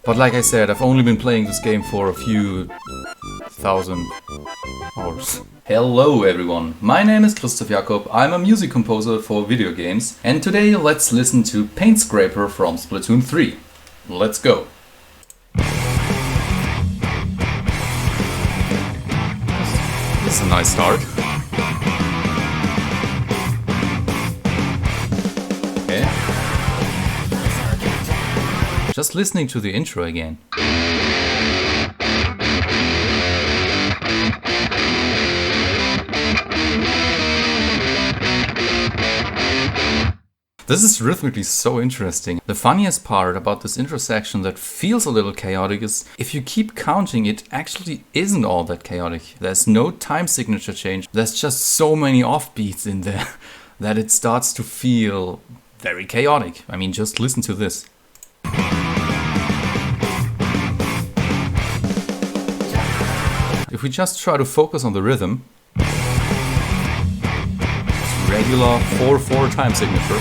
But like I said, I've only been playing this game for a few thousand hours. Hello everyone, my name is Christoph Jakob, I'm a music composer for video games, and today let's listen to PAINTSCRAPER from Splatoon 3. Let's go! This is a nice start. Okay. Just listening to the intro again. This is rhythmically so interesting. The funniest part about this intro section that feels a little chaotic is if you keep counting, it actually isn't all that chaotic. There's no time signature change. There's just so many offbeats in there that it starts to feel very chaotic. I mean, just listen to this. If we just try to focus on the rhythm, it's regular 4/4 time signature,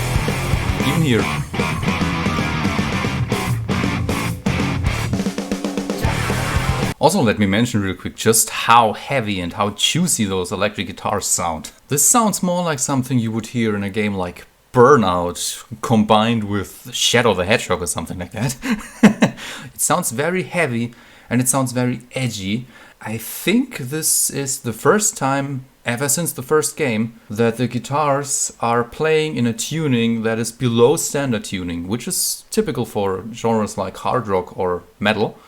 even here. Also, let me mention real quick just how heavy and how juicy those electric guitars sound. This sounds more like something you would hear in a game like Burnout combined with Shadow the Hedgehog or something like that. It sounds very heavy and it sounds very edgy. I think this is the first time ever since the first game that the guitars are playing in a tuning that is below standard tuning, which is typical for genres like hard rock or metal.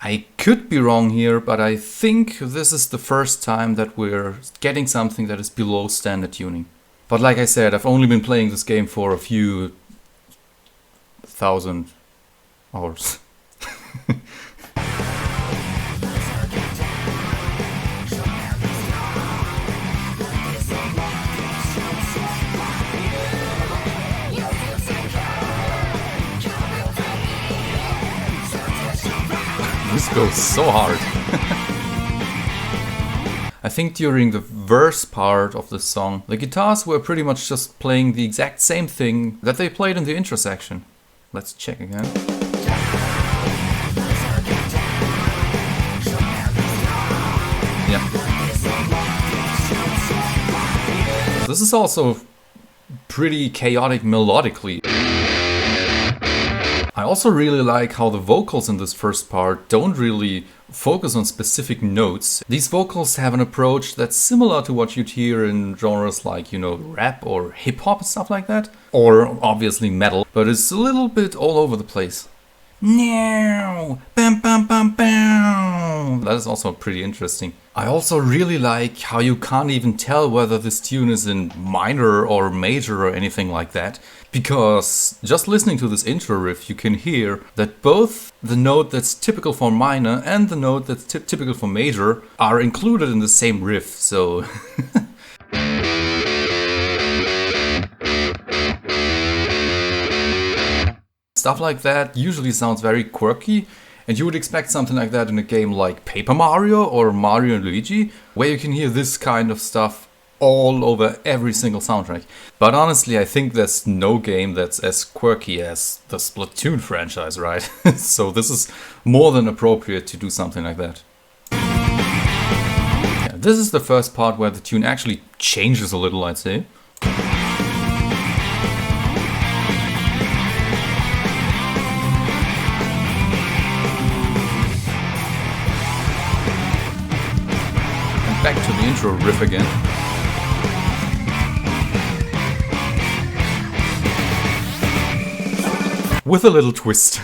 I could be wrong here, but I think this is the first time that we're getting something that is below standard tuning. But like I said, I've only been playing this game for a few thousand hours. This goes so hard. I think during the verse part of the song, the guitars were pretty much just playing the exact same thing that they played in the intro section. Let's check again. Yeah. This is also pretty chaotic melodically. I also really like how the vocals in this first part don't really focus on specific notes. These vocals have an approach that's similar to what you'd hear in genres like, you know, rap or hip-hop and stuff like that. Or obviously metal, but it's a little bit all over the place. Now, bam, bam, bam, bam. That is also pretty interesting. I also really like how you can't even tell whether this tune is in minor or major or anything like that. Because just listening to this intro riff, you can hear that both the note that's typical for minor and the note that's typical for major are included in the same riff, so... Stuff like that usually sounds very quirky, and you would expect something like that in a game like Paper Mario or Mario and Luigi, where you can hear this kind of stuff all over every single soundtrack. But honestly, I think there's no game that's as quirky as the Splatoon franchise, right? So this is more than appropriate to do something like that. Yeah, this is the first part where the tune actually changes a little, I'd say. And back to the intro riff again. With a little twist.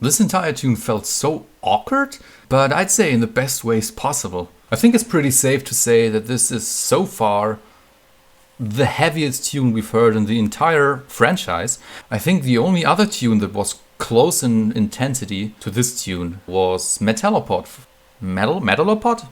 This entire tune felt so awkward, but I'd say in the best ways possible. I think it's pretty safe to say that this is so far the heaviest tune we've heard in the entire franchise. I think the only other tune that was close in intensity to this tune was Metallopod. Metallopod?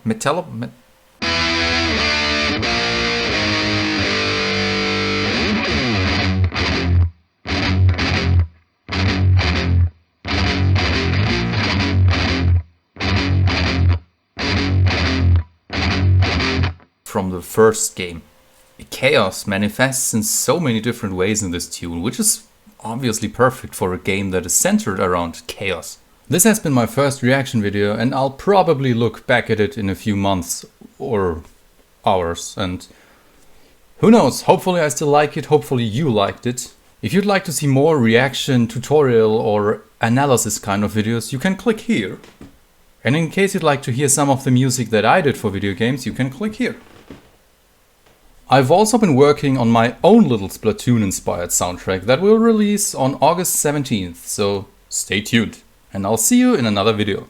from the first game. Chaos manifests in so many different ways in this tune, which is obviously perfect for a game that is centered around chaos. This has been my first reaction video, and I'll probably look back at it in a few months or hours, and who knows, hopefully I still like it, hopefully you liked it. If you'd like to see more reaction, tutorial or analysis kind of videos, you can click here. And in case you'd like to hear some of the music that I did for video games, you can click here. I've also been working on my own little Splatoon inspired soundtrack that will release on August 17th, so stay tuned. And I'll see you in another video.